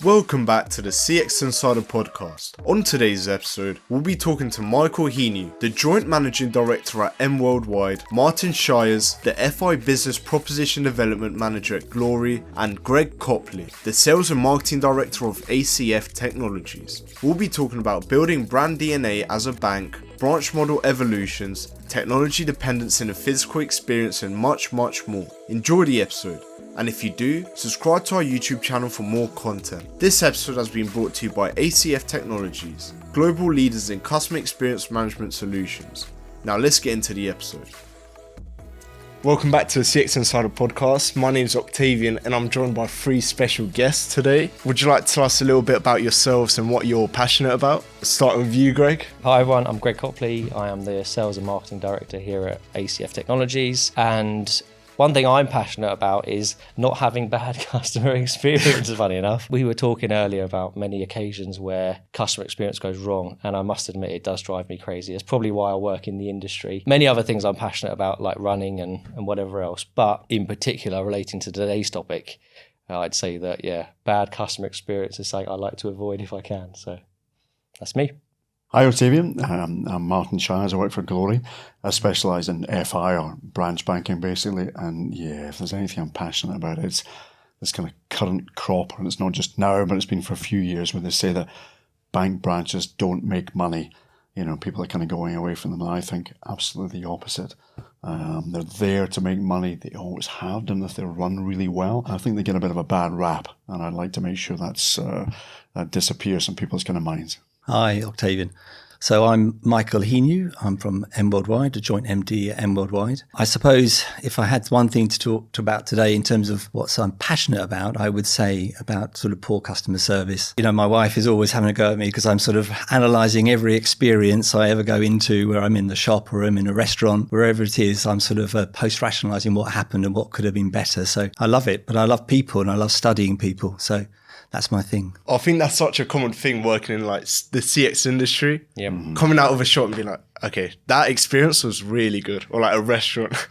Welcome back to the CX Insider podcast. On today's episode, we'll be talking to Michael Heaney, the Joint Managing Director at M Worldwide, Martin Shires, the FI Business Proposition Development Manager at Glory, and Greg Copley, the Sales and Marketing Director of ACF Technologies. We'll be talking about building brand DNA as a bank, branch model evolutions, technology dependence in a physical experience, and much more. Enjoy the episode. And if you do, subscribe to our YouTube channel for more content. This episode has been brought to you by ACF Technologies, global leaders in customer experience management solutions. Now let's get into the episode. Welcome back to the CX Insider podcast. My name is Octavian and I'm joined by three special guests today. Would you like to tell us a little bit about yourselves and what you're passionate about? Starting with you, Greg. Hi everyone, I'm Greg Copley. I am the Sales and Marketing Director here at ACF Technologies, and one thing I'm passionate about is not having bad customer experience, funny enough. We were talking earlier about many occasions where customer experience goes wrong, and I must admit it does drive me crazy. It's probably why I work in the industry. Many other things I'm passionate about, like running and whatever else, but in particular relating to today's topic, I'd say that, bad customer experience is something I like to avoid if I can. So that's me. Hi Octavian, I'm Martin Shires. I work for Glory. I specialise in FI or branch banking basically, and if there's anything I'm passionate about, it's this kind of current crop, and it's not just now, but it's been for a few years, where they say that bank branches don't make money. You know, people are kind of going away from them, and I think absolutely the opposite. They're there to make money. They always have done if they run really well. I think they get a bit of a bad rap, and I'd like to make sure that disappears from people's kind of minds. Hi, Octavian. So I'm Michael Heaney. I'm from M Worldwide, a joint MD at M Worldwide. I suppose if I had one thing to talk about today in terms of what I'm passionate about, I would say about sort of poor customer service. You know, my wife is always having a go at me because I'm sort of analysing every experience I ever go into, where I'm in the shop or I'm in a restaurant, wherever it is, I'm sort of post-rationalising what happened and what could have been better. So I love it, but I love people and I love studying people. So that's my thing. I think that's such a common thing working in like the CX industry. Yeah. Coming out of a shop and being like, okay, that experience was really good. Or like a restaurant.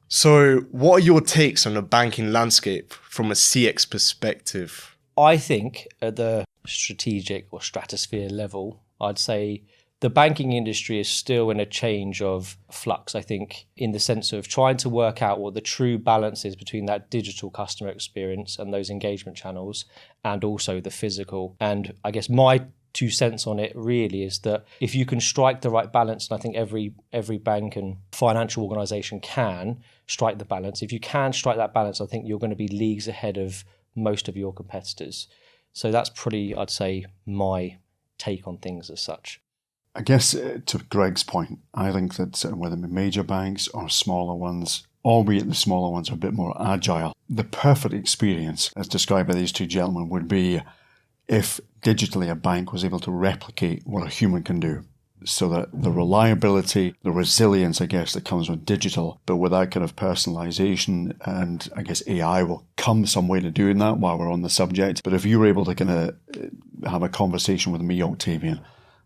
So what are your takes on the banking landscape from a CX perspective? I think at the strategic or stratosphere level, I'd say the banking industry is still in a change of flux, I think, in the sense of trying to work out what the true balance is between that digital customer experience and those engagement channels and also the physical. And I guess my 2 cents on it really is that if you can strike the right balance, and I think every bank and financial organisation can strike the balance, if you can strike that balance, I think you're going to be leagues ahead of most of your competitors. So that's pretty, I'd say, my take on things as such. I guess to Greg's point, I think that whether major banks or smaller ones, albeit the smaller ones are a bit more agile, the perfect experience, as described by these two gentlemen, would be if digitally a bank was able to replicate what a human can do. So that the reliability, the resilience, I guess, that comes with digital, but with that kind of personalization, and I guess AI will come some way to doing that while we're on the subject. But if you were able to kind of have a conversation with me, Octavian,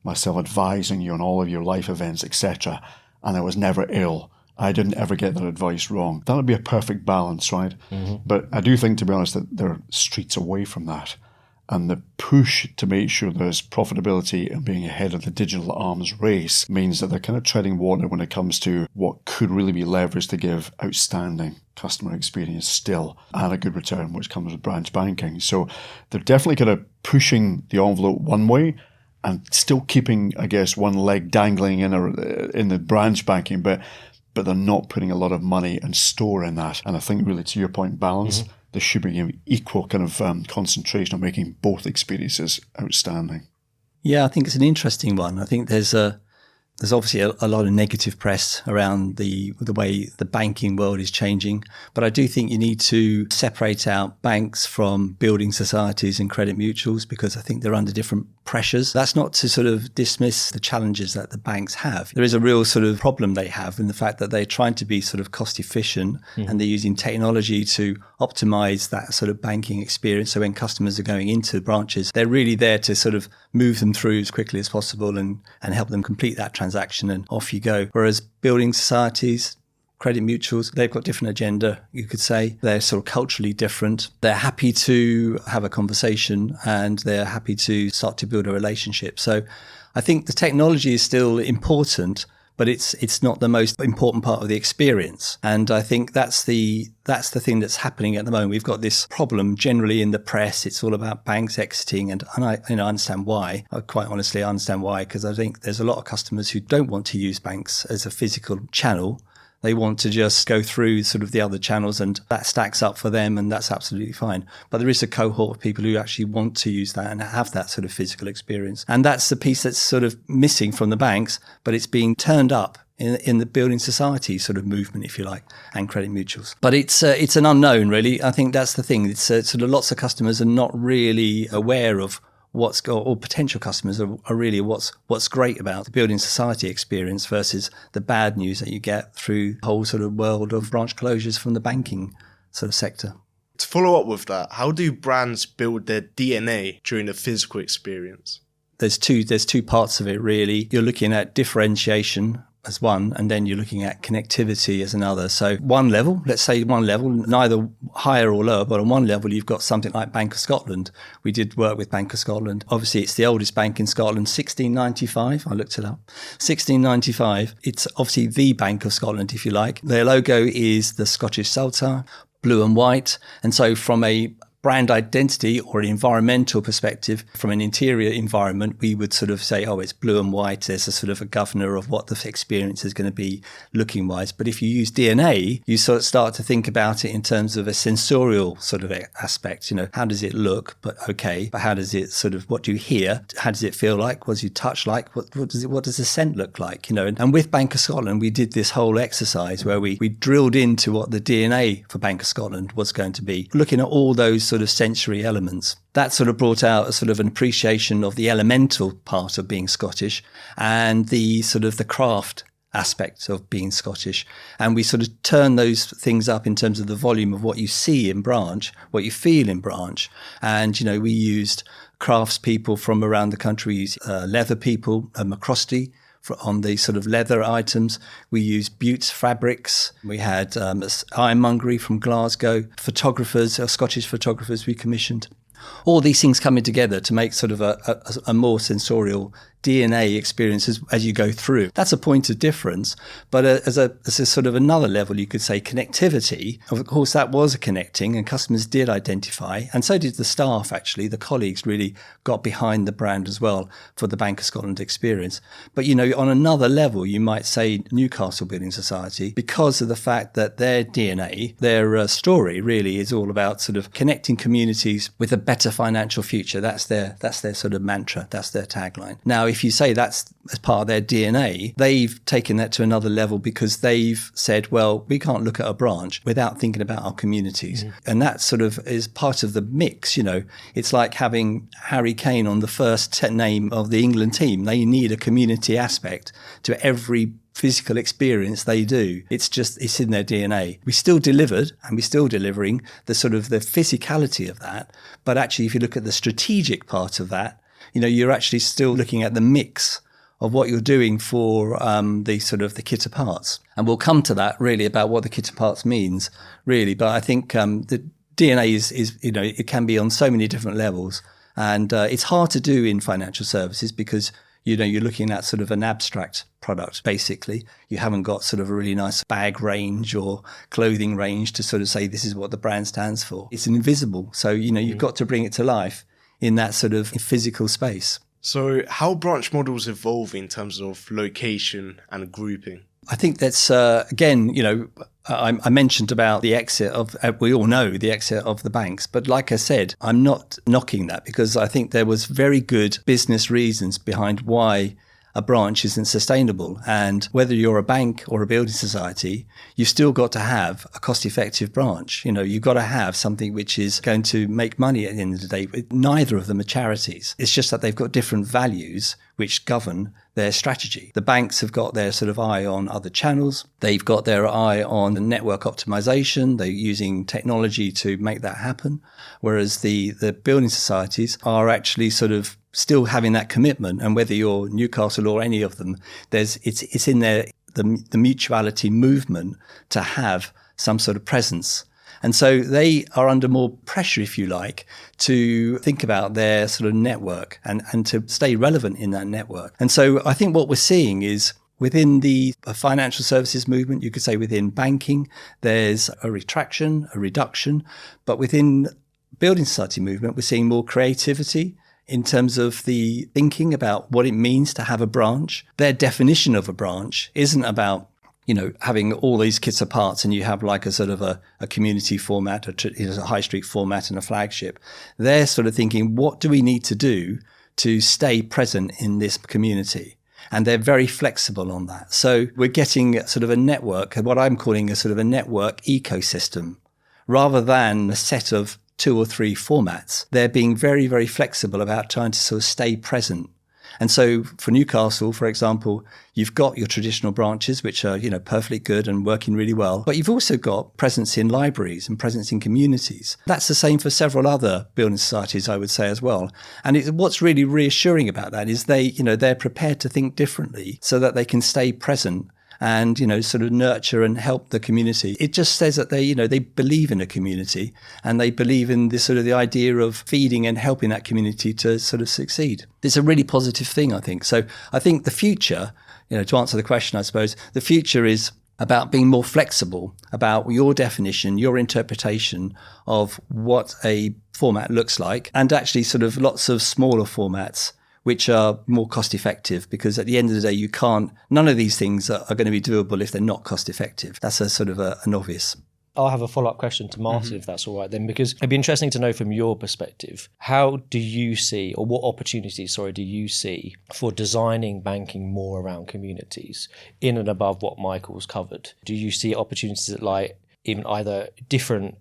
myself advising you on all of your life events, etc., and I was never ill, I didn't ever get that advice wrong, that would be a perfect balance, right? Mm-hmm. But I do think, to be honest, that there are streets away from that. And the push to make sure there's profitability and being ahead of the digital arms race means that they're kind of treading water when it comes to what could really be leveraged to give outstanding customer experience still and a good return, which comes with branch banking. So they're definitely kind of pushing the envelope one way and still keeping, I guess, one leg dangling in the branch banking, but they're not putting a lot of money and store in that. And I think really, to your point, balance, there should be an equal kind of concentration on making both experiences outstanding. Yeah, I think it's an interesting one. I think there's obviously a lot of negative press around the way the banking world is changing, but I do think you need to separate out banks from building societies and credit mutuals, because I think they're under different pressures. That's not to sort of dismiss the challenges that the banks have. There is a real sort of problem they have in the fact that they're trying to be sort of cost efficient and they're using technology to optimize that sort of banking experience. So when customers are going into branches, they're really there to sort of move them through as quickly as possible and help them complete that transaction, and off you go. Whereas building societies, credit mutuals, they've got different agenda, you could say. They're sort of culturally different. They're happy to have a conversation and they're happy to start to build a relationship. So I think the technology is still important, but it's not the most important part of the experience. And I think that's the thing that's happening at the moment. We've got this problem generally in the press. It's all about banks exiting, and I understand why. Quite honestly, I understand why, because I think there's a lot of customers who don't want to use banks as a physical channel. They want to just go through sort of the other channels, and that stacks up for them, and that's absolutely fine. But there is a cohort of people who actually want to use that and have that sort of physical experience. And that's the piece that's sort of missing from the banks, but it's being turned up in the building society sort of movement, if you like, and credit mutuals. But it's an unknown, really. I think that's the thing. It's sort of lots of customers are not really aware of or potential customers are really what's great about the building society experience versus the bad news that you get through the whole sort of world of branch closures from the banking sort of sector. To follow up with that, how do brands build their DNA during the physical experience? There's two parts of it, really. You're looking at differentiation as one, and then you're looking at connectivity as another. So let's say one level, neither higher or lower, but on one level you've got something like Bank of Scotland. We did work with Bank of Scotland. Obviously it's the oldest bank in Scotland, 1695. I looked it up. 1695. It's obviously the Bank of Scotland, if you like. Their logo is the Scottish Saltire, blue and white. And so from a brand identity or an environmental perspective, from an interior environment, we would sort of say, oh, it's blue and white. There's a sort of a governor of what the experience is going to be looking wise. But if you use DNA, you sort of start to think about it in terms of a sensorial sort of aspect. You know, how does it look? But okay, but how does it sort of, what do you hear? How does it feel like? What does you touch like? What does the scent look like? You know, and with Bank of Scotland, we did this whole exercise where we drilled into what the DNA for Bank of Scotland was going to be, looking at all those sort of sensory elements. That sort of brought out a sort of an appreciation of the elemental part of being Scottish and the sort of the craft aspects of being Scottish. And we sort of turn those things up in terms of the volume of what you see in branch, what you feel in branch. And, you know, we used craftspeople from around the country. We used leather people, McCrosty, on the sort of leather items. We used Butte's fabrics. We had ironmongery from Glasgow, photographers, Scottish photographers we commissioned. All these things coming together to make sort of a more sensorial DNA experience as you go through. That's a point of difference. But as a sort of another level, you could say connectivity. Of course, that was a connecting, and customers did identify, and so did the staff, actually. The colleagues really got behind the brand as well for the Bank of Scotland experience. But, you know, on another level, you might say Newcastle Building Society, because of the fact that their DNA, their story really is all about sort of connecting communities with a better financial future. That's their sort of mantra. That's their tagline. Now, if you say that's as part of their DNA, they've taken that to another level because they've said, well, we can't look at a branch without thinking about our communities. Mm-hmm. And that sort of is part of the mix, you know. It's like having Harry Kane on the first name of the England team. They need a community aspect to every physical experience they do. It's in their DNA. We still delivered, and we're still delivering the sort of the physicality of that. But actually, if you look at the strategic part of that, you know, you're actually still looking at the mix of what you're doing for the sort of the kit of parts. And we'll come to that really about what the kit of parts means, really. But I think the DNA is, you know, it can be on so many different levels. And it's hard to do in financial services because, you know, you're looking at sort of an abstract product, basically. You haven't got sort of a really nice bag range or clothing range to sort of say this is what the brand stands for. It's invisible. So, you know, you've got to bring it to life in that sort of physical space. So how branch models evolve in terms of location and grouping? I think that's, again, you know, I mentioned about the exit of, we all know the exit of the banks. But like I said, I'm not knocking that because I think there was very good business reasons behind why a branch isn't sustainable. And whether you're a bank or a building society, you've still got to have a cost-effective branch. You know, you've got to have something which is going to make money at the end of the day. Neither of them are charities. It's just that they've got different values which govern their strategy. The banks have got their sort of eye on other channels. They've got their eye on the network optimization. They're using technology to make that happen. Whereas the building societies are actually sort of still having that commitment. And whether you're Newcastle or any of them, it's in their the mutuality movement to have some sort of presence. And so they are under more pressure, if you like, to think about their sort of network and to stay relevant in that network. And so I think what we're seeing is within the financial services movement, you could say within banking, there's a retraction, a reduction. But within building society movement, we're seeing more creativity in terms of the thinking about what it means to have a branch. Their definition of a branch isn't about having all these kits of parts and you have like a sort of a community format, a high street format and a flagship. They're sort of thinking, what do we need to do to stay present in this community? And they're very flexible on that. So we're getting sort of a network, what I'm calling a sort of a network ecosystem, rather than a set of 2 or 3 formats. They're being very, very flexible about trying to sort of stay present. And so for Newcastle, for example, you've got your traditional branches, which are, perfectly good and working really well. But you've also got presence in libraries and presence in communities. That's the same for several other building societies, I would say, as well. And what's really reassuring about that is they're prepared to think differently so that they can stay present and, sort of nurture and help the community. It just says that they believe in a community and they believe in this sort of the idea of feeding and helping that community to sort of succeed. It's a really positive thing, I think. So I think the future, to answer the question, I suppose, the future is about being more flexible about your definition, your interpretation of what a format looks like, and actually sort of lots of smaller formats which are more cost effective, because at the end of the day, none of these things are going to be doable if they're not cost effective. That's a sort of an obvious. I'll have a follow-up question to Martin, if that's all right then, because it'd be interesting to know from your perspective, how do you see, or what opportunities, do you see for designing banking more around communities in and above what Michael's covered? Do you see opportunities that like even either different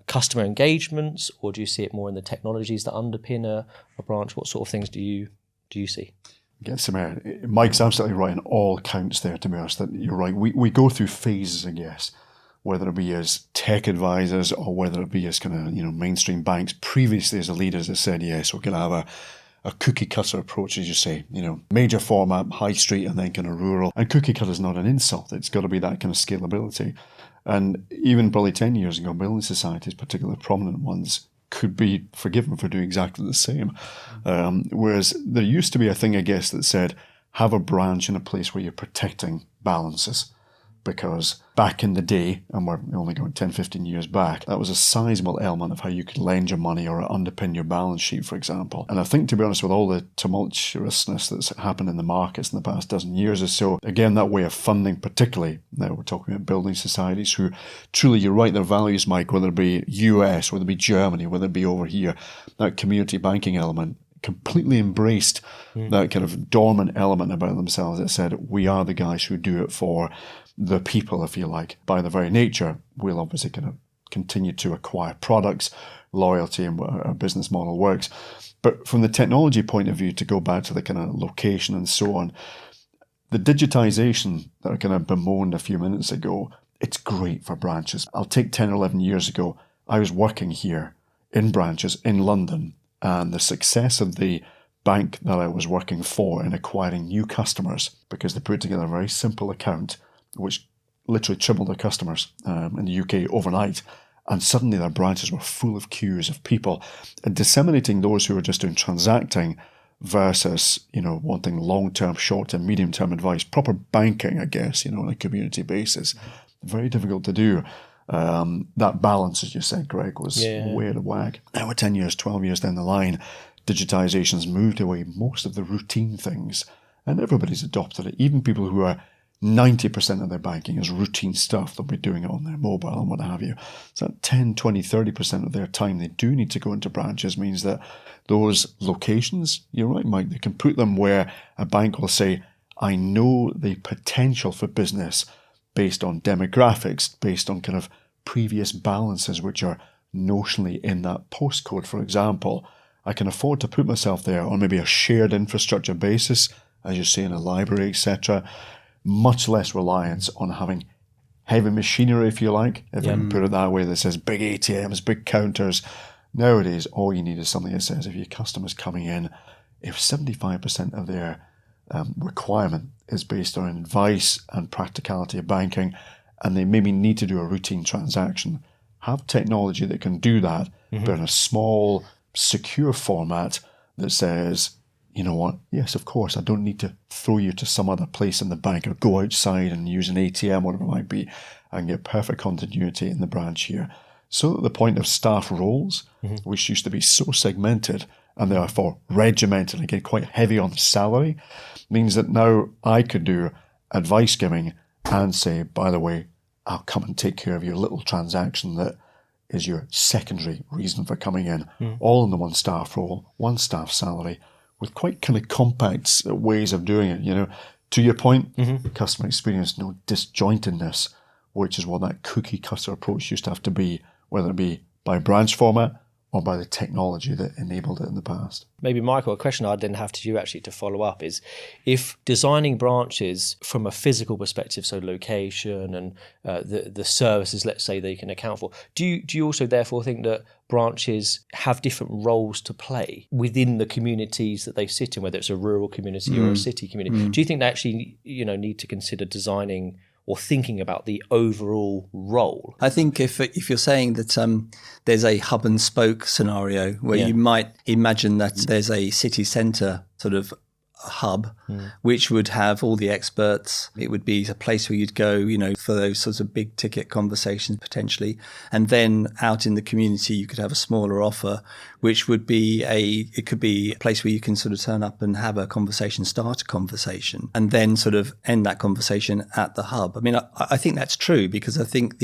customer engagements, or do you see it more in the technologies that underpin a branch? What sort of things do you see? Yes, Mike's absolutely right on all counts there, to be honest. That you're right. We go through phases, I guess, whether it be as tech advisors or whether it be as kind of, mainstream banks. Previously, as a leaders that said, yes, we're going to have a cookie cutter approach, as you say, major format, high street, and then kind of rural. And cookie cutter is not an insult. It's got to be that kind of scalability. And even probably 10 years ago, building societies, particularly prominent ones, could be forgiven for doing exactly the same. Whereas there used to be a thing, I guess, that said, have a branch in a place where you're protecting balances. Because back in the day, and we're only going 10, 15 years back, that was a sizable element of how you could lend your money or underpin your balance sheet, for example. And I think, to be honest, with all the tumultuousness that's happened in the markets in the past dozen years or so, again, that way of funding, particularly, now we're talking about building societies who truly, you're right, their values, Mike, whether it be US, whether it be Germany, whether it be over here, that community banking element, completely embraced that kind of dormant element about themselves that said, we are the guys who do it for the people, if you like. By their very nature, we'll obviously kind of continue to acquire products, loyalty, and our business model works. But from the technology point of view, to go back to the kind of location and so on, the digitization that I kind of bemoaned a few minutes ago, it's great for branches. I'll take 10 or 11 years ago, I was working here in branches in London, and the success of the bank that I was working for in acquiring new customers, because they put together a very simple account which literally tripled their customers in the UK overnight. And suddenly their branches were full of queues of people, and disseminating those who were just doing transacting versus, wanting long-term, short-term, medium-term advice, proper banking, I guess, on a community basis. Very difficult to do. That balance, as you said, Greg, was way out of whack. Now we're 10 years, 12 years down the line, digitization's moved away most of the routine things, and everybody's adopted it. Even people who are 90% of their banking is routine stuff. They'll be doing it on their mobile and what have you. So that 10, 20, 30% of their time they do need to go into branches means that those locations, you're right, Mike, they can put them where a bank will say, I know the potential for business based on demographics, based on kind of previous balances which are notionally in that postcode, for example. I can afford to put myself there on maybe a shared infrastructure basis, as you say, in a library, etc., much less reliance on having heavy machinery, if you like, if I can put it that way, that says big ATMs, big counters. Nowadays, all you need is something that says if your customer's coming in, if 75% of their requirement is based on advice and practicality of banking, and they maybe need to do a routine transaction, have technology that can do that, but in a small, secure format that says, you know what, yes, of course, I don't need to throw you to some other place in the bank or go outside and use an ATM, whatever it might be. I can get perfect continuity in the branch here. So that the point of staff roles, which used to be so segmented and therefore regimented, again, quite heavy on the salary, means that now I could do advice giving and say, by the way, I'll come and take care of your little transaction that is your secondary reason for coming in, all in the one staff role, one staff salary, with quite kind of compact ways of doing it. You know, to your point, customer experience, no disjointedness, which is what that cookie cutter approach used to have to be, whether it be by branch format or by the technology that enabled it in the past. Maybe, Michael, a question I'd then have to you actually to follow up is, if designing branches from a physical perspective, so location and the services, let's say, they can account for, do you also therefore think that branches have different roles to play within the communities that they sit in, whether it's a rural community or a city community? Do you think they actually, need to consider designing or thinking about the overall role? I think if you're saying that there's a hub and spoke scenario where you might imagine that there's a city centre sort of hub, which would have all the experts. It would be a place where you'd go, for those sorts of big ticket conversations potentially. And then out in the community, you could have a smaller offer, which would be it could be a place where you can sort of turn up and have a conversation, start a conversation, and then sort of end that conversation at the hub. I mean, I think that's true, because I think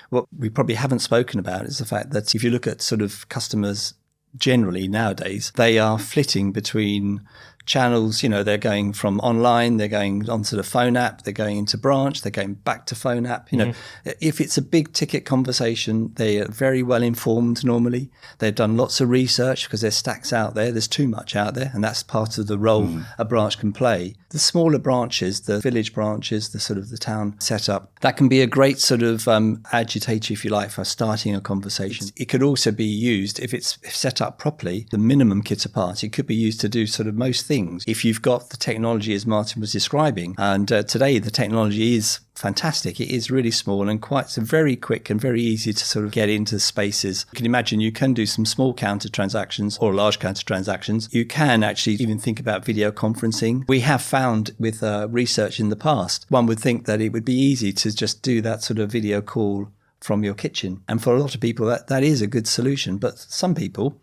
what we probably haven't spoken about is the fact that if you look at sort of customers generally nowadays, they are flitting between channels. They're going from online, they're going onto the phone app, they're going into branch, they're going back to phone app. If it's a big ticket conversation, they are very well informed normally. They've done lots of research because there's stacks out there. There's too much out there, and that's part of the role a branch can play. The smaller branches, the village branches, the sort of the town setup, that can be a great sort of agitator, if you like, for starting a conversation. It could also be used, if it's set up properly, the minimum kit apart, it could be used to do sort of most things. If you've got the technology, as Martin was describing, and today the technology is fantastic. It is really small and quite very quick and very easy to sort of get into spaces. You can imagine you can do some small counter transactions or large counter transactions. You can actually even think about video conferencing. We have found with research in the past, one would think that it would be easy to just do that sort of video call from your kitchen. And for a lot of people, that is a good solution. But some people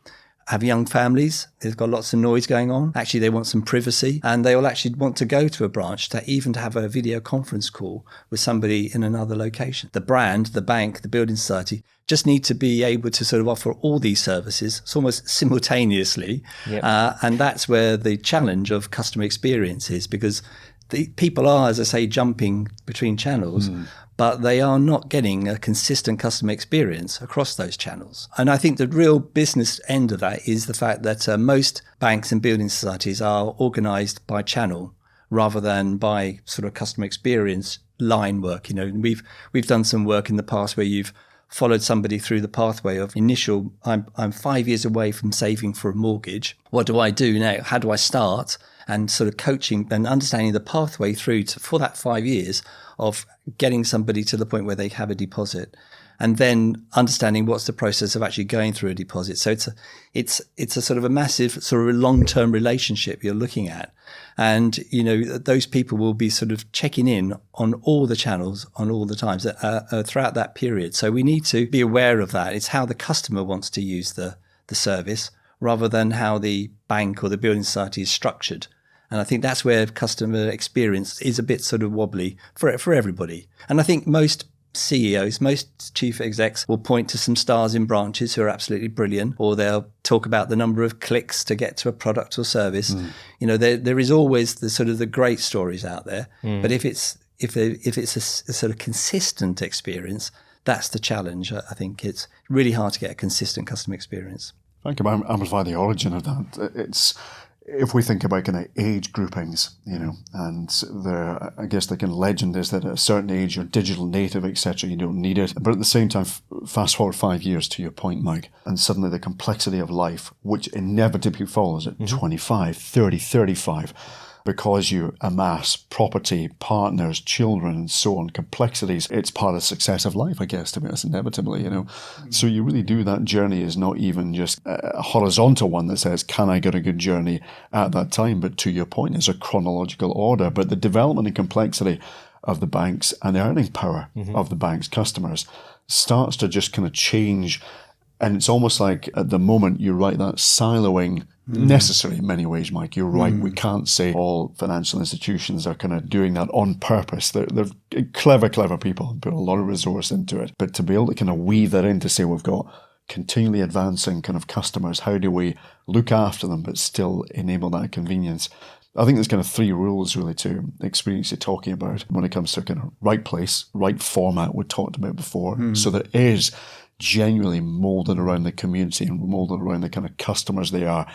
have young families, they've got lots of noise going on. Actually, they want some privacy, and they will actually want to go to a branch to have a video conference call with somebody in another location. The brand, the bank, the building society just need to be able to sort of offer all these services almost simultaneously. And that's where the challenge of customer experience is, because the people are, as I say, jumping between channels, but they are not getting a consistent customer experience across those channels. And I think the real business end of that is the fact that most banks and building societies are organised by channel rather than by sort of customer experience line work. We've done some work in the past where you've followed somebody through the pathway of initial, I'm 5 years away from saving for a mortgage. What do I do now? How do I start? And sort of coaching and understanding the pathway through for that 5 years of getting somebody to the point where they have a deposit, and then understanding what's the process of actually going through a deposit. So it's a sort of a massive sort of long-term relationship you're looking at. And, those people will be sort of checking in on all the channels on all the times throughout that period. So we need to be aware of that. It's how the customer wants to use the service rather than how the bank or the building society is structured. And I think that's where customer experience is a bit sort of wobbly for everybody. And I think most CEOs, most chief execs will point to some stars in branches who are absolutely brilliant, or they'll talk about the number of clicks to get to a product or service. There is always the sort of the great stories out there. But if it's a sort of consistent experience, that's the challenge. I think it's really hard to get a consistent customer experience. I can amplify the origin of that. It's, if we think about kind of age groupings, and I guess the kind of legend is that at a certain age you're digital native, etc. You don't need it. But at the same time, fast forward 5 years to your point, Mike, and suddenly the complexity of life, which inevitably follows at 25, 30, 35, because you amass property, partners, children, and so on, complexities. It's part of success of life, I guess, to be honest, inevitably, So you really do, that journey is not even just a horizontal one that says, can I get a good journey at that time? But to your point, it's a chronological order. But the development and complexity of the banks and the earning power of the bank's customers starts to just kind of change. And it's almost like at the moment you're right, that siloing necessary in many ways, Mike. You're right. We can't say all financial institutions are kind of doing that on purpose. They're clever people, put a lot of resource into it. But to be able to kind of weave that in to say we've got continually advancing kind of customers, how do we look after them but still enable that convenience? I think there's kind of 3 rules really to experience you're talking about when it comes to kind of right place, right format we talked about before. So there is genuinely molded around the community and molded around the kind of customers they are,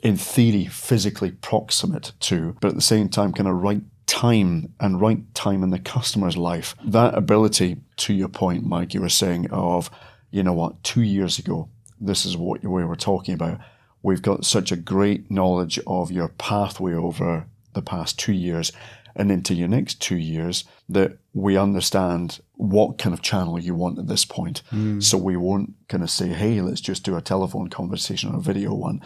in theory, physically proximate to, but at the same time, kind of right time in the customer's life. That ability, to your point, Mike, you were saying of, 2 years ago, this is what we were talking about. We've got such a great knowledge of your pathway over the past 2 years and into your next 2 years that we understand what kind of channel you want at this point. So we won't kind of say, hey, let's just do a telephone conversation or a video one.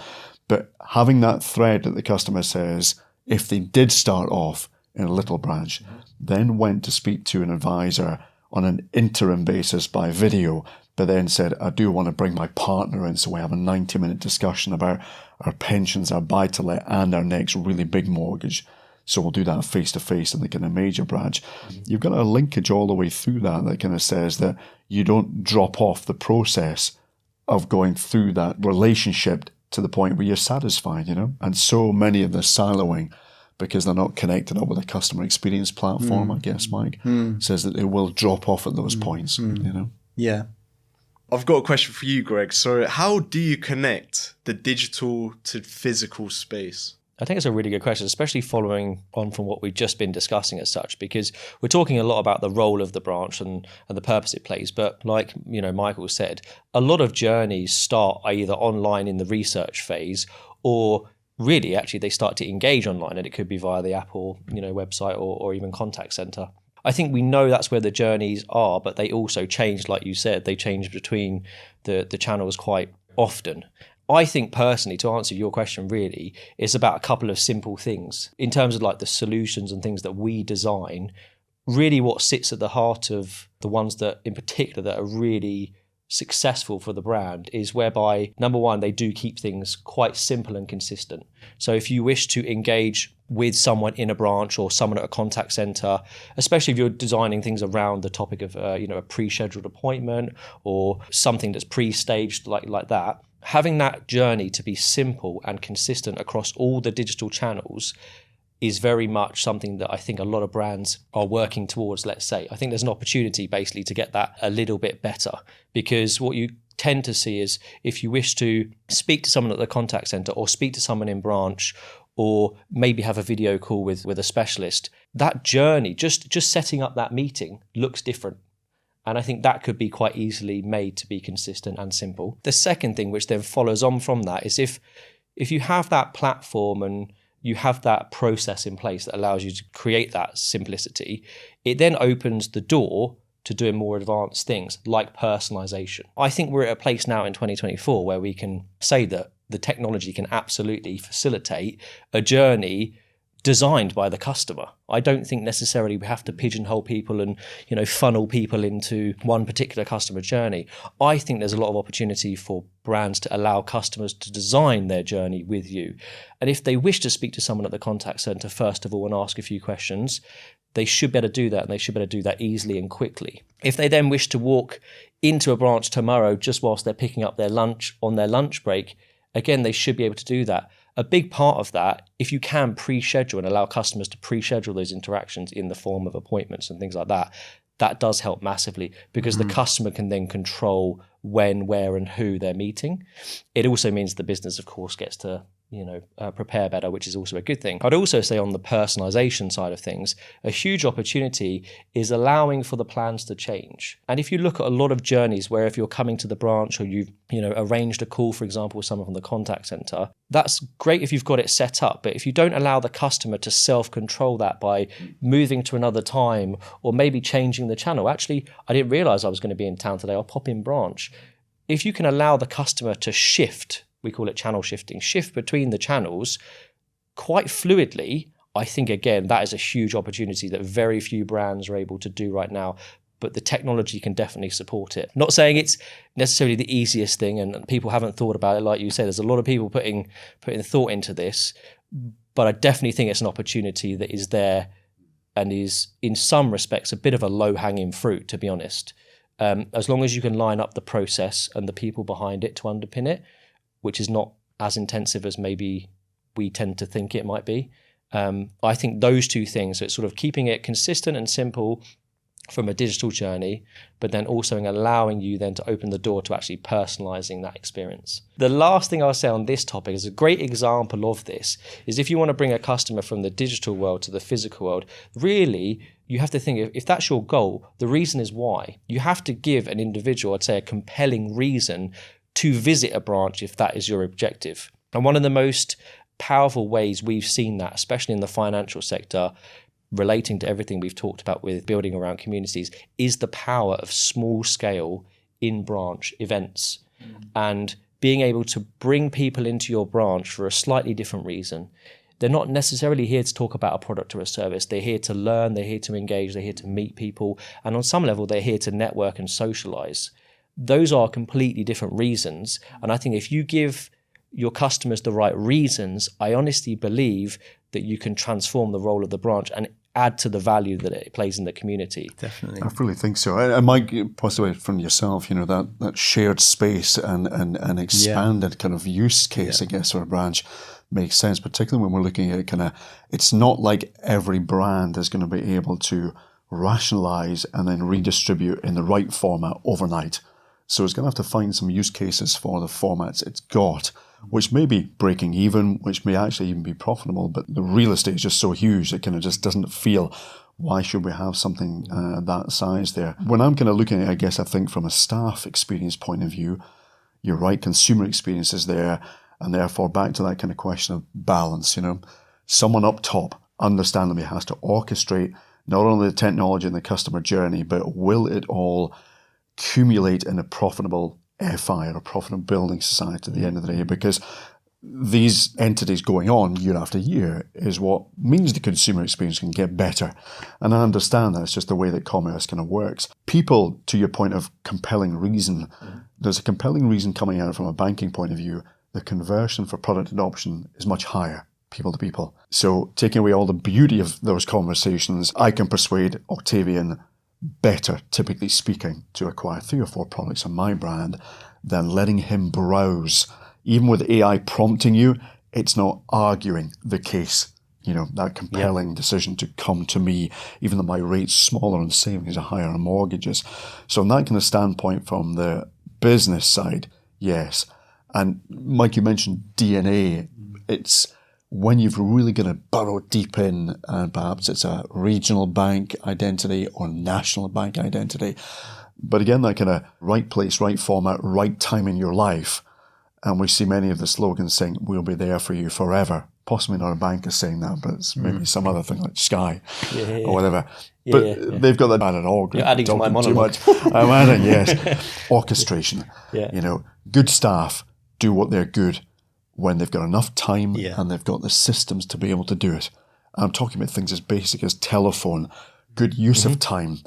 But having that thread that the customer says, if they did start off in a little branch, then went to speak to an advisor on an interim basis by video, but then said, I do want to bring my partner in, so we have a 90-minute discussion about our pensions, our buy-to-let, and our next really big mortgage. So we'll do that face-to-face in the kind of major branch. You've got a linkage all the way through that kind of says that you don't drop off the process of going through that relationship to the point where you're satisfied, And so many of the siloing, because they're not connected up with a customer experience platform, I guess, Mike, says that it will drop off at those points, Yeah. I've got a question for you, Greg. So how do you connect the digital to physical space? I think it's a really good question, especially following on from what we've just been discussing as such, because we're talking a lot about the role of the branch and the purpose it plays. But like, Michael said, a lot of journeys start either online in the research phase, or really actually they start to engage online, and it could be via the app or, website or even contact center. I think we know that's where the journeys are, but they also change, like you said, they change between the channels quite often. I think personally, to answer your question really, it's about a couple of simple things. In terms of like the solutions and things that we design, really what sits at the heart of the ones that in particular that are really successful for the brand is whereby, number one, they do keep things quite simple and consistent. So if you wish to engage with someone in a branch or someone at a contact center, especially if you're designing things around the topic of a pre-scheduled appointment or something that's pre-staged like that, having that journey to be simple and consistent across all the digital channels is very much something that I think a lot of brands are working towards, let's say. I think there's an opportunity basically to get that a little bit better, because what you tend to see is if you wish to speak to someone at the contact center or speak to someone in branch or maybe have a video call with a specialist, that journey, just setting up that meeting looks different. And I think that could be quite easily made to be consistent and simple. The second thing, which then follows on from that, is if you have that platform and you have that process in place that allows you to create that simplicity, it then opens the door to doing more advanced things like personalization. I think we're at a place now in 2024 where we can say that the technology can absolutely facilitate a journey designed by the customer. I don't think necessarily we have to pigeonhole people and funnel people into one particular customer journey. I think there's a lot of opportunity for brands to allow customers to design their journey with you. And if they wish to speak to someone at the contact center, first of all, and ask a few questions, they should be able to do that, and they should be able to do that easily and quickly. If they then wish to walk into a branch tomorrow just whilst they're picking up their lunch on their lunch break, again, they should be able to do that. A big part of that, if you can pre-schedule and allow customers to pre-schedule those interactions in the form of appointments and things like that, that does help massively, because the customer can then control when, where, and who they're meeting. It also means the business, of course, gets to prepare better, which is also a good thing. I'd also say on the personalization side of things, a huge opportunity is allowing for the plans to change. And if you look at a lot of journeys where if you're coming to the branch or you've arranged a call, for example, with someone from the contact center, that's great if you've got it set up. But if you don't allow the customer to self-control that by moving to another time or maybe changing the channel, actually, I didn't realize I was going to be in town today, I'll pop in branch. If you can allow the customer to shift, we call it channel shifting, shift between the channels quite fluidly, I think, again, that is a huge opportunity that very few brands are able to do right now, but the technology can definitely support it. Not saying it's necessarily the easiest thing, and people haven't thought about it. Like you said, there's a lot of people putting thought into this, but I definitely think it's an opportunity that is there and is, in some respects, a bit of a low-hanging fruit, to be honest. As long as you can line up the process and the people behind it to underpin it, which is not as intensive as maybe we tend to think it might be. I think those two things, so it's sort of keeping it consistent and simple from a digital journey, but then also allowing you then to open the door to actually personalizing that experience. The last thing I'll say on this topic is a great example of this is if you want to bring a customer from the digital world to the physical world, really, you have to think if that's your goal, the reason is why. You have to give an individual, I'd say, a compelling reason to visit a branch if that is your objective. And one of the most powerful ways we've seen that, especially in the financial sector, relating to everything we've talked about with building around communities, is the power of small scale in-branch events and being able to bring people into your branch for a slightly different reason. They're not necessarily here to talk about a product or a service. They're here to learn, they're here to engage, they're here to meet people, and on some level, they're here to network and socialize. Those are completely different reasons. And I think if you give your customers the right reasons, I honestly believe that you can transform the role of the branch and add to the value that it plays in the community. Definitely. I really think so. And Mike, possibly from yourself, that shared space and expanded kind of use case, I guess, for a branch makes sense, particularly when we're looking at it's not like every brand is going to be able to rationalize and then redistribute in the right format overnight. So it's going to have to find some use cases for the formats it's got, which may be breaking even, which may actually even be profitable, but the real estate is just so huge, it kind of just doesn't feel, why should we have something that size there? When I'm kind of looking at it, I guess I think from a staff experience point of view, you're right, consumer experience is there, and therefore back to that kind of question of balance, someone up top understandably has to orchestrate not only the technology and the customer journey, but will it all accumulate in a profitable FI or a profitable building society at the end of the day? Because these entities going on year after year is what means the consumer experience can get better. And I understand that it's just the way that commerce kind of works. People, to your point of compelling reason, there's a compelling reason coming out from a banking point of view. The conversion for product adoption is much higher, people to people. So taking away all the beauty of those conversations, I can persuade Octavian better, typically speaking, to acquire 3 or 4 products on my brand than letting him browse. Even with AI prompting you, it's not arguing the case. That compelling decision to come to me, even though my rate's smaller on savings are higher on mortgages. So on that kind of standpoint from the business side, yes. And Mike, you mentioned DNA. It's when you've really going to burrow deep in, and perhaps it's a regional bank identity or national bank identity. But again, that kind of right place, right format, right time in your life. And we see many of the slogans saying, we'll be there for you forever. Possibly not a bank is saying that, but it's maybe some other thing like Sky or whatever. But they've got that bad at all. You're adding to my monologue. I'm adding, yes. Orchestration. Good staff do what they're good when they've got enough time and they've got the systems to be able to do it. I'm talking about things as basic as telephone, good use of time,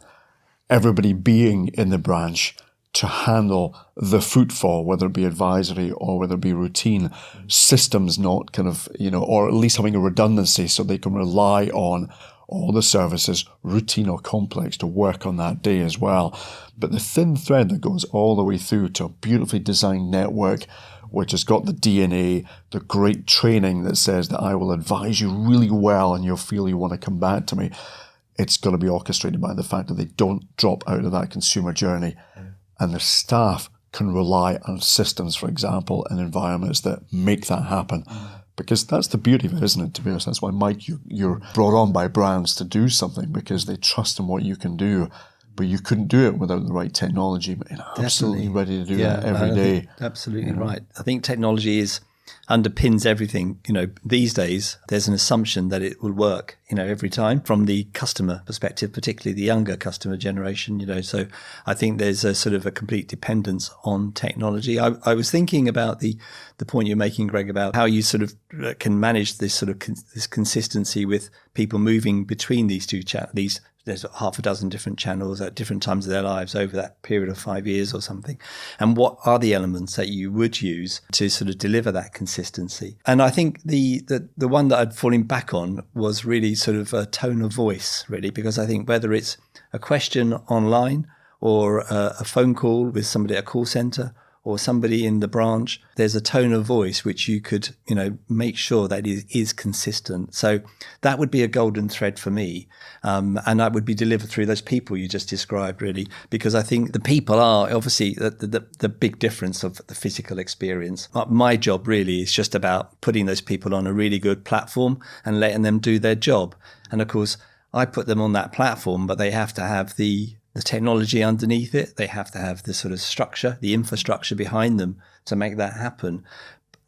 everybody being in the branch to handle the footfall, whether it be advisory or whether it be routine, systems not kind of, or at least having a redundancy so they can rely on all the services, routine or complex, to work on that day as well. But the thin thread that goes all the way through to a beautifully designed network, which has got the DNA, the great training that says that I will advise you really well and you'll feel you want to come back to me. It's got to be orchestrated by the fact that they don't drop out of that consumer journey. And the staff can rely on systems, for example, and environments that make that happen. Because that's the beauty of it, isn't it, to be honest? That's why, Mike, you're brought on by brands to do something because they trust in what you can do. But you couldn't do it without the right technology. But you're absolutely ready to do that every day. Absolutely right. I think technology underpins everything. These days, there's an assumption that it will work, every time from the customer perspective, particularly the younger customer generation, So I think there's a sort of a complete dependence on technology. I was thinking about the point you're making, Greg, about how you sort of can manage this sort of this consistency with people moving between these two there's half a dozen different channels at different times of their lives over that period of 5 years or something. And what are the elements that you would use to sort of deliver that consistency? And I think the one that I'd fallen back on was really sort of a tone of voice, really, because I think whether it's a question online or a phone call with somebody at a call center or somebody in the branch, there's a tone of voice which you could, make sure that it is consistent. So that would be a golden thread for me. And that would be delivered through those people you just described, really, because I think the people are obviously the big difference of the physical experience. My job really is just about putting those people on a really good platform and letting them do their job. And of course, I put them on that platform, but they have to have the technology underneath it. They have to have the sort of structure, the infrastructure behind them to make that happen.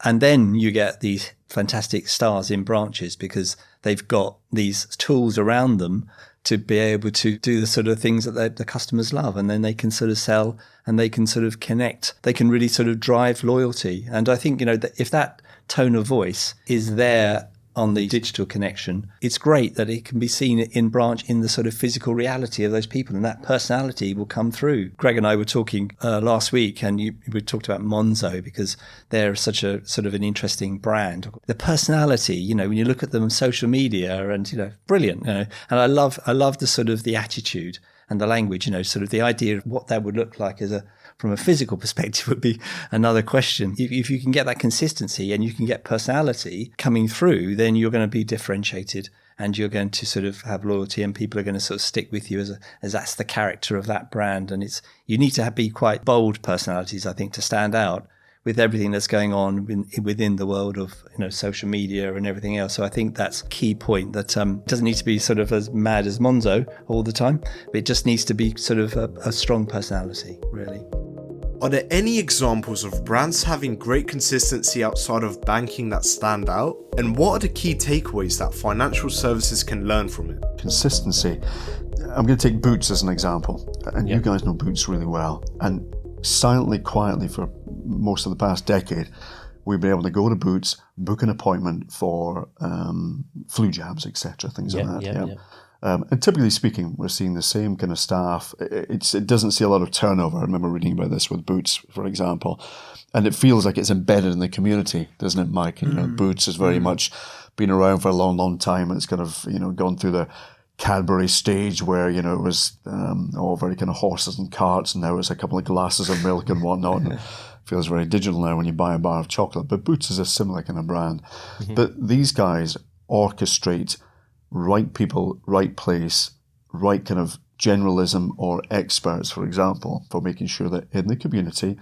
And then you get these fantastic stars in branches because they've got these tools around them to be able to do the sort of things that the customers love. And then they can sort of sell and they can sort of connect. They can really sort of drive loyalty. And I think, that if that tone of voice is there on the digital connection, it's great that it can be seen in branch in the sort of physical reality of those people, and that personality will come through. Greg and I were talking last week, and we talked about Monzo because they're such a sort of an interesting brand. The personality, when you look at them on social media, and brilliant. And I love the sort of the attitude and the language. Sort of the idea of what that would look like from a physical perspective would be another question. If you can get that consistency and you can get personality coming through, then you're going to be differentiated and you're going to sort of have loyalty and people are going to sort of stick with you as that's the character of that brand. And you need to be quite bold personalities, I think, to stand out with everything that's going on within the world of social media and everything else. So I think that's a key point, that doesn't need to be sort of as mad as Monzo all the time, but it just needs to be sort of a strong personality, really. Are there any examples of brands having great consistency outside of banking that stand out? And what are the key takeaways that financial services can learn from it? Consistency. I'm going to take Boots as an example. And you guys know Boots really well. And silently, quietly for most of the past decade, we've been able to go to Boots, book an appointment for flu jabs, etc., things like that. And typically speaking, we're seeing the same kind of staff. It doesn't see a lot of turnover. I remember reading about this with Boots, for example, and it feels like it's embedded in the community, doesn't it, Mike? Boots has very much been around for a long, long time. It's kind of gone through the Cadbury stage where it was all very kind of horses and carts, and now it's a couple of glasses of milk and whatnot. And it feels very digital now when you buy a bar of chocolate. But Boots is a similar kind of brand. But these guys orchestrate right people, right place, right kind of generalism or experts, for example, for making sure that in the community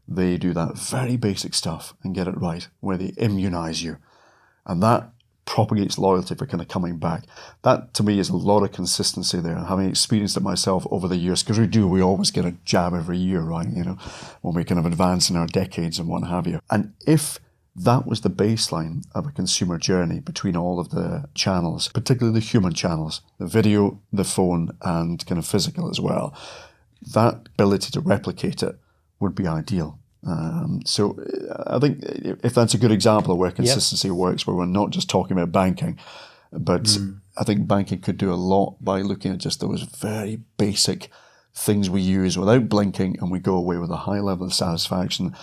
they do that very basic stuff and get it right, where they immunize you. And that propagates loyalty for kind of coming back. That to me is a lot of consistency there, having experienced it myself over the years, because we always get a jab every year, right? When we kind of advance in our decades and what have you. And if that was the baseline of a consumer journey between all of the channels, particularly the human channels, the video, the phone, and kind of physical as well. That ability to replicate it would be ideal. So I think if that's a good example of where consistency works, where we're not just talking about banking, but I think banking could do a lot by looking at just those very basic things we use without blinking, and we go away with a high level of satisfaction.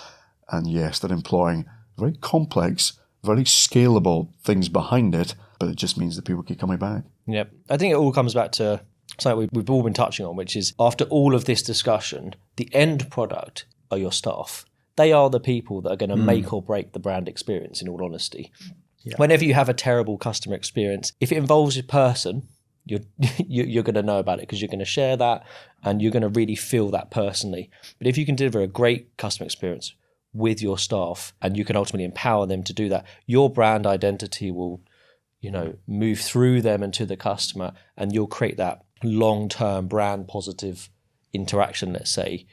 And yes, they're employing very complex, very scalable things behind it, but it just means that people keep coming back. Yep. I think it all comes back to something we've all been touching on, which is after all of this discussion, the end product are your staff. They are the people that are going to make or break the brand experience, in all honesty. Yeah. Whenever you have a terrible customer experience, if it involves a person, you're going to know about it because you're going to share that and you're going to really feel that personally. But if you can deliver a great customer experience with your staff and you can ultimately empower them to do that, your brand identity will, move through them and to the customer, and you'll create that long-term brand positive interaction, let's say.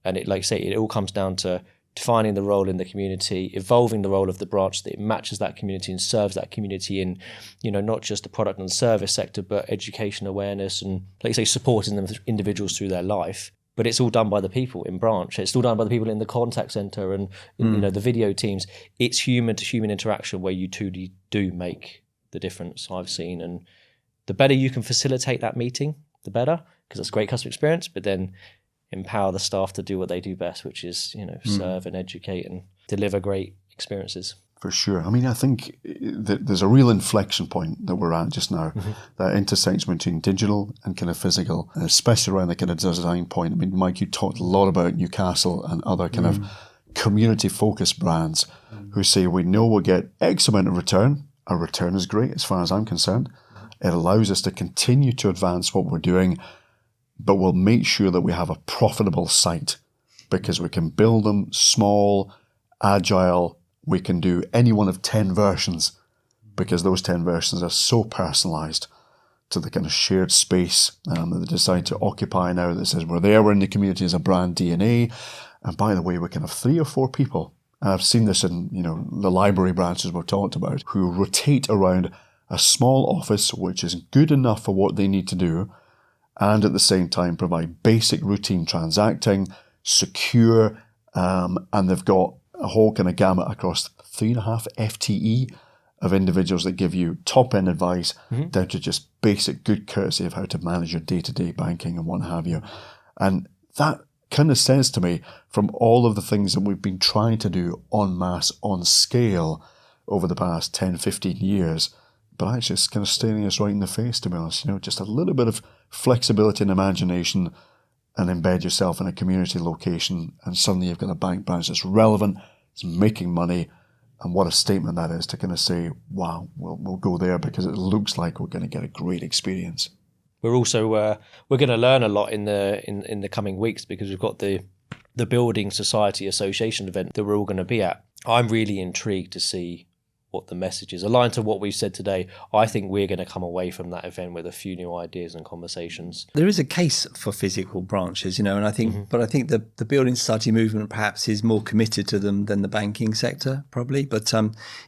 And it, like I say, it all comes down to defining the role in the community, evolving the role of the branch so that it matches that community and serves that community in, not just the product and service sector, but education, awareness, and, like you say, supporting them, individuals through their life. But it's all done by the people in branch. It's all done by the people in the contact center and, the video teams. It's human to human interaction where you truly do make the difference, I've seen. And the better you can facilitate that meeting, the better, because it's a great customer experience, but then empower the staff to do what they do best, which is, serve and educate and deliver great experiences. For sure. I mean, I think that there's a real inflection point that we're at just now, that intersection between digital and kind of physical, especially around the kind of design point. I mean, Mike, you talked a lot about Newcastle and other kind of community-focused brands who say, we know we'll get X amount of return. Our return is great as far as I'm concerned. It allows us to continue to advance what we're doing, but we'll make sure that we have a profitable site because we can build them small, agile. We can do any one of 10 versions because those 10 versions are so personalized to the kind of shared space that they decide to occupy now that says we're there, we're in the community as a brand DNA. And by the way, we can have 3 or 4 people. And I've seen this in, the library branches we've talked about, who rotate around a small office which is good enough for what they need to do and at the same time provide basic routine transacting, secure, and they've got a whole kind of gamut across 3.5 FTE of individuals that give you top-end advice down to just basic good courtesy of how to manage your day-to-day banking and what have you. And that kind of says to me, from all of the things that we've been trying to do en masse, on scale over the past 10, 15 years, but actually it's kind of staring us right in the face, to be honest. Just a little bit of flexibility and imagination and embed yourself in a community location, and suddenly you've got a bank branch that's relevant, it's making money, and what a statement that is to kind of say, wow, we'll go there because it looks like we're going to get a great experience. We're also we're going to learn a lot in the coming weeks because we've got the Building Society Association event that we're all going to be at. I'm really intrigued to see what the message is. Aligned to what we've said today, I think we're going to come away from that event with a few new ideas and conversations. There is a case for physical branches, and I think, but I think the building society movement perhaps is more committed to them than the banking sector, probably. But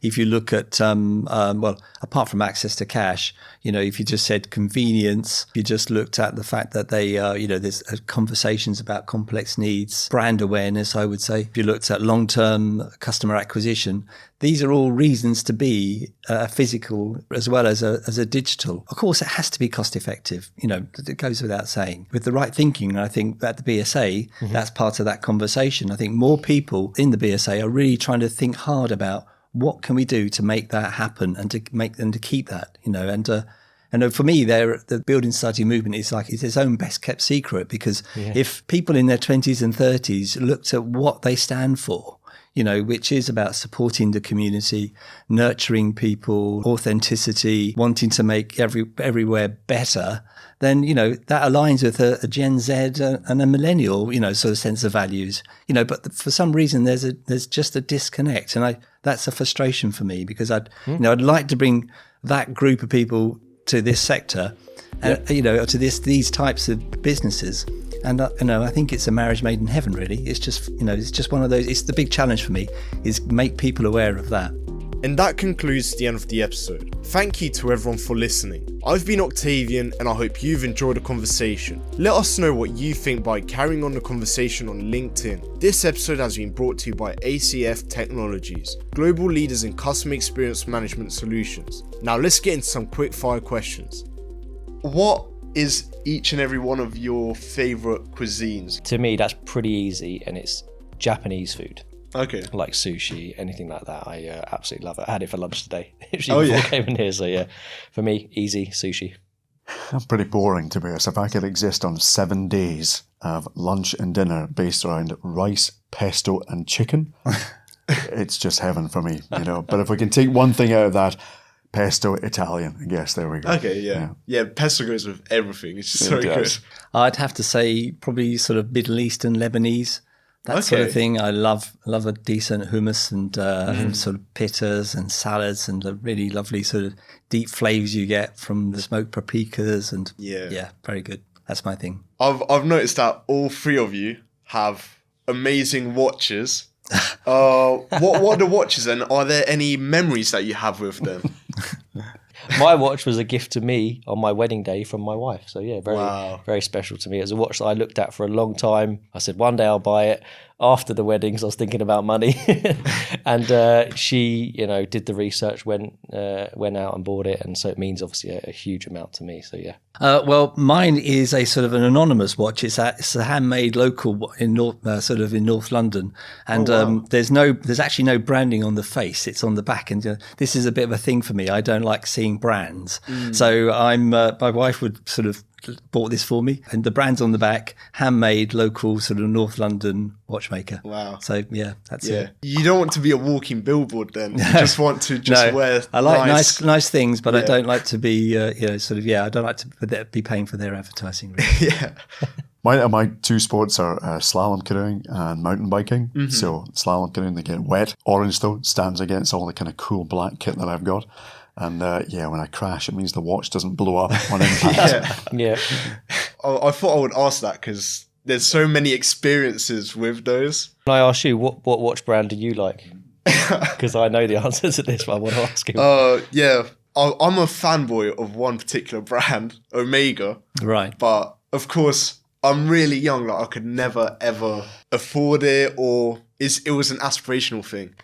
if you look at, apart from access to cash, if you just said convenience, if you just looked at the fact that they, there's conversations about complex needs, brand awareness, I would say. If you looked at long-term customer acquisition, these are all reasons to be physical as well as a digital. Of course, it has to be cost effective. It goes without saying. With the right thinking, I think at the BSA, that's part of that conversation. I think more people in the BSA are really trying to think hard about what can we do to make that happen and to keep that. And for me, the building society movement is like it's its own best kept secret because if people in their 20s and 30s looked at what they stand for, which is about supporting the community, nurturing people, authenticity, wanting to make everywhere better, then, that aligns with a Gen Z and a millennial, sort of sense of values, but for some reason there's just a disconnect. And that's a frustration for me because I'd like to bring that group of people to this sector, to these types of businesses. And I think it's a marriage made in heaven, really. It's just, it's just one of those. It's the big challenge for me is make people aware of that. And that concludes the end of the episode. Thank you to everyone for listening. I've been Octavian, and I hope you've enjoyed the conversation. Let us know what you think by carrying on the conversation on LinkedIn. This episode has been brought to you by ACF Technologies, global leaders in customer experience management solutions. Now let's get into some quick fire questions. What is each and every one of your favourite cuisines? To me, that's pretty easy, and it's Japanese food. Okay. Like sushi, anything like that. I absolutely love it. I had it for lunch today, before I came in here. So yeah, for me, easy sushi. I'm pretty boring, to be honest. If I could exist on 7 days of lunch and dinner based around rice, pesto and chicken, it's just heaven for me, But if we can take one thing out of that, Pesto Italian, I guess. There we go. Okay, yeah. Pesto goes with everything. It's just so good. does. I'd have to say probably sort of Middle Eastern, Lebanese, that sort of Okay. thing. I love a decent hummus and sort of pittas and salads and the really lovely sort of deep flavors you get from the smoked paprikas and Yeah. very good. That's my thing. I've noticed that all three of you have amazing watches. What are the watches, and are there any memories that you have with them? My watch was a gift to me on my wedding day from my wife. So yeah, Wow. very special to me. It was a watch that I looked at for a long time. I said one day I'll buy it. After the wedding, 'cause I was thinking about money, and she, did the research, went out and bought it, and so it means obviously a huge amount to me. So yeah. Well, mine is a sort of an anonymous watch. It's a handmade local in North London, and there's actually no branding on the face. It's on the back, and this is a bit of a thing for me. I don't like seeing brands, so my wife would sort of bought this for me, and the brand's on the back, handmade, local, sort of North London watchmaker. Wow. So yeah, that's Yeah. it. You don't want to be a walking billboard then. You just want to wear I like nice things, but I Yeah. don't like to be, I don't like to be paying for their advertising. Really. Yeah. My two sports are slalom canoeing and mountain biking. So slalom canoeing, they get wet. Orange though stands against all the kind of cool black kit that I've got. And when I crash, it means the watch doesn't blow up on impact. Yeah. I thought I would ask that because there's so many experiences with those. Can I ask you, what watch brand do you like? Because I know the answer to this, but I want to ask you. I'm a fanboy of one particular brand, Omega. Right. But of course, I'm really young. Like I could never ever afford it, or it was an aspirational thing.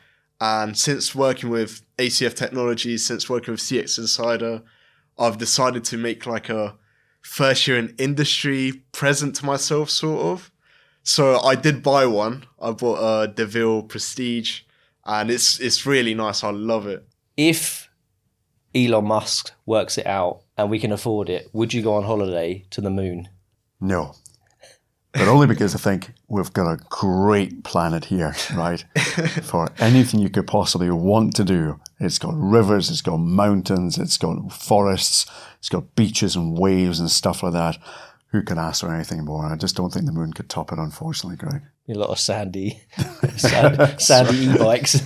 And since working with ACF Technologies, since working with CX Insider, I've decided to make like a first year in industry present to myself, sort of. So I did buy one. I bought a DeVille Prestige, and it's really nice. I love it. If Elon Musk works it out and we can afford it, would you go on holiday to the moon? No. But only because I think we've got a great planet here, right? For anything you could possibly want to do. It's got rivers, it's got mountains, it's got forests, it's got beaches and waves and stuff like that. Who can ask for anything more? I just don't think the moon could top it, unfortunately, Greg. A lot of sandy e-bikes.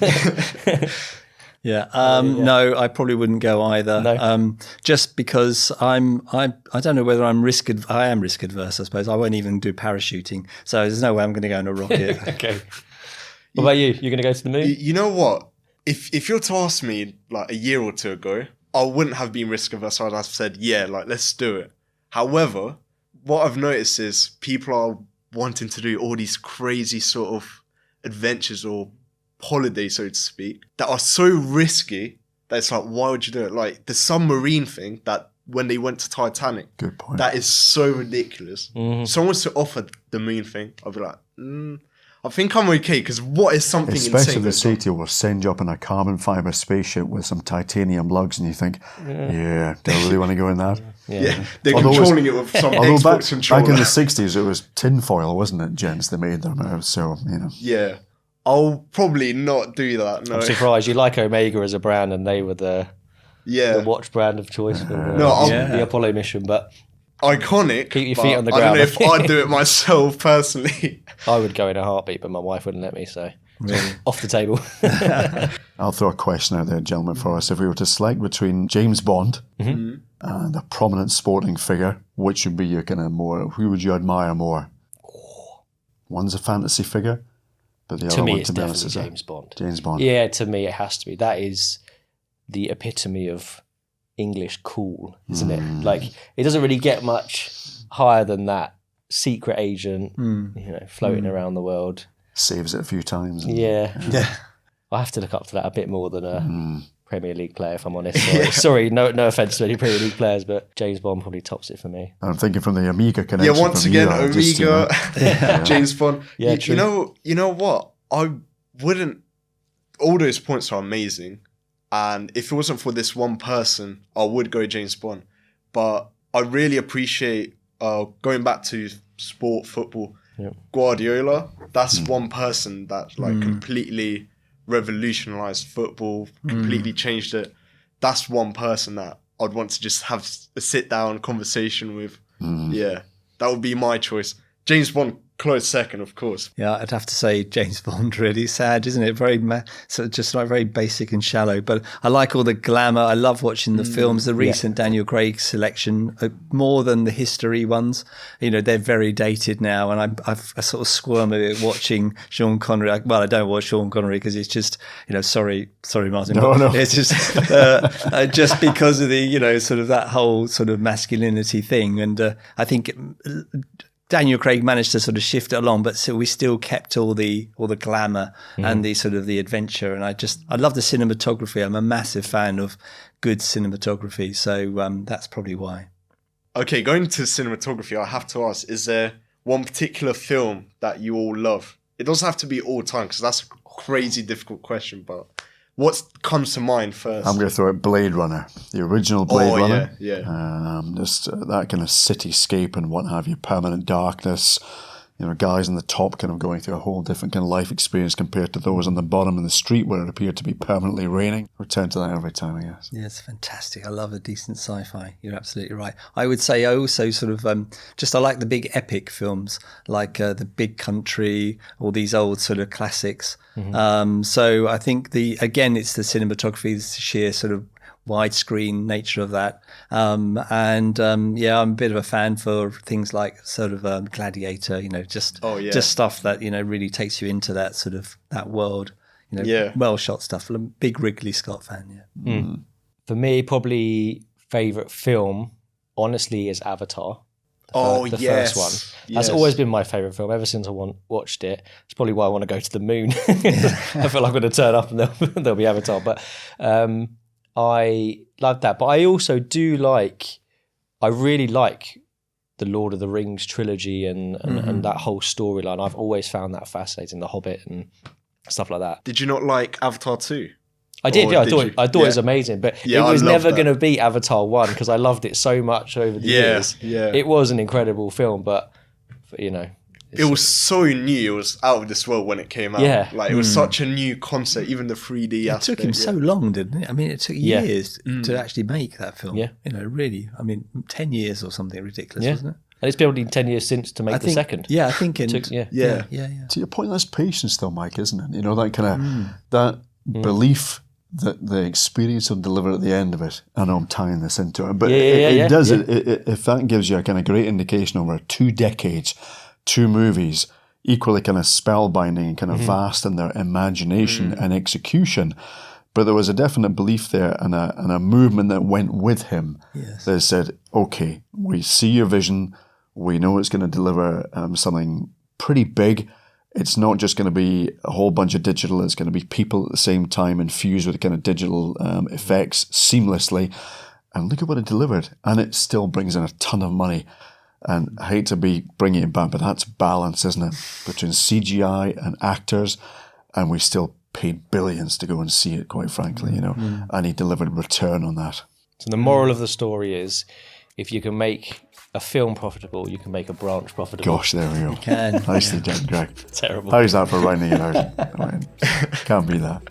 Yeah. No, I probably wouldn't go either. No. Just because I don't know whether I am risk adverse, I suppose. I won't even do parachuting. So there's no way I'm going to go in a rocket. Okay. What about you? You're going to go to the moon? You know what? If you're to ask me like a year or two ago, I wouldn't have been risk averse. I'd have said, yeah, like let's do it. However, what I've noticed is people are wanting to do all these crazy sort of adventures or holiday, so to speak, that are so risky that it's like, why would you do it? Like the submarine thing that when they went to Titanic, Good point. that is so ridiculous. Someone was to offer the moon thing, I'd be like, I think I'm okay, because what is something Especially insane? if they say to you, we'll send you up in a carbon fibre spaceship with some titanium lugs, and you think, yeah, do I really want to go in that? Yeah, they're Although controlling it with some Although Xbox controller. back in the 60s, it was tinfoil, wasn't it, gents? They made them out of, so, Yeah, I'll probably not do that. No. I'm surprised. You like Omega as a brand, and they were the watch brand of choice for the Apollo mission. But iconic. Keep your but feet on the I don't ground. know if I'd do it myself personally. I would go in a heartbeat, but my wife wouldn't let me. So off the table. I'll throw a question out there, gentlemen, for us. If we were to select between James Bond and a prominent sporting figure, which would be your kind of more, who would you admire more? One's a fantasy figure, but the To other me, one, it's to be honest, definitely is James Bond. James Bond. Yeah, to me, it has to be. That is the epitome of English cool, isn't it? Like, it doesn't really get much higher than that. Secret agent, floating around the world. Saves it a few times. and- Yeah. I have to look up to that a bit more than a Premier League player, if I'm honest. Sorry, no offense to any Premier League players, but James Bond probably tops it for me. I'm thinking from the Amiga connection. Yeah, once from again, you, I just, you know, Omega, James Bond. Yeah, true. You know what? I wouldn't. All those points are amazing, and if it wasn't for this one person, I would go James Bond. But I really appreciate going back to sport, football. Yep. Guardiola. That's one person that like completely revolutionized football, completely changed it. that's one person that I'd want to just have a sit down conversation with. Yeah, that would be my choice. James Bond, close second, of course. Yeah, I'd have to say James Bond. Really sad, isn't it? Very sort of just like very basic and shallow. But I like all the glamour. I love watching the films. The recent Daniel Craig selection, more than the history ones. You know, they're very dated now, and I sort of squirm a bit watching Sean Connery. Well, I don't watch Sean Connery because it's just, you know, sorry, Martin. No. It's just just because of the, you know, sort of that whole sort of masculinity thing, and I think Daniel Craig managed to sort of shift it along, but so we still kept all the glamour and the sort of the adventure. And I love the cinematography. I'm a massive fan of good cinematography, so that's probably why. Okay, going to cinematography, I have to ask: is there one particular film that you all love? It doesn't have to be all time, because that's a crazy difficult question. But what comes to mind first? I'm going to throw out Blade Runner, the original Blade Runner. Yeah. Just that kind of cityscape and what have you, permanent darkness. You know, guys on the top kind of going through a whole different kind of life experience compared to those on the bottom in the street where it appeared to be permanently raining. Return to that every time, I guess. Yeah, it's fantastic. I love a decent sci-fi. You're absolutely right. I would say I also sort of I like the big epic films like The Big Country, all these old sort of classics. So I think it's the cinematography, the sheer sort of widescreen nature of that. I'm a bit of a fan for things like sort of Gladiator, you know, just stuff that, you know, really takes you into that sort of that world, you know, well shot stuff. I'm a big Ridley Scott fan, For me, probably favourite film, honestly, is Avatar. The first one. That's always been my favourite film ever since I watched it. It's probably why I want to go to the moon. I feel like I'm going to turn up and there'll be Avatar. But I love that. But I also I really like the Lord of the Rings trilogy and that whole storyline. I've always found that fascinating, The Hobbit and stuff like that. Did you not like Avatar 2? I did, I thought it was amazing, but it was never going to beat Avatar 1 because I loved it so much over the years. Yeah. It was an incredible film, but you know. It was so new. It was out of this world when it came out. Yeah. Like, it was such a new concept, even the 3D aspect. It took him so long, didn't it? I mean, it took years to actually make that film. Yeah. You know, really. I mean, 10 years or something ridiculous, wasn't it? And it's been only 10 years since to make the second. Yeah, I think To your point, that's patience though, Mike, isn't it? You know, that kind of, that belief that the experience will deliver at the end of it. I know I'm tying this into it, but it does. If that gives you a kind of great indication over 2 decades, 2 movies, equally kind of spellbinding and kind of vast in their imagination and execution. But there was a definite belief there and a movement that went with him that said, okay, we see your vision. We know it's going to deliver something pretty big. It's not just going to be a whole bunch of digital. It's going to be people at the same time infused with kind of digital effects seamlessly. And look at what it delivered. And it still brings in a ton of money. And I hate to be bringing it back, but that's balance, isn't it? Between CGI and actors. And we still paid billions to go and see it, quite frankly, you know. And he delivered return on that. So the moral of the story is, if you can make a film profitable, you can make a branch profitable. Gosh, there we go. Can. Nicely done, Greg. Terrible. How's that for rounding it out? I mean, can't be that.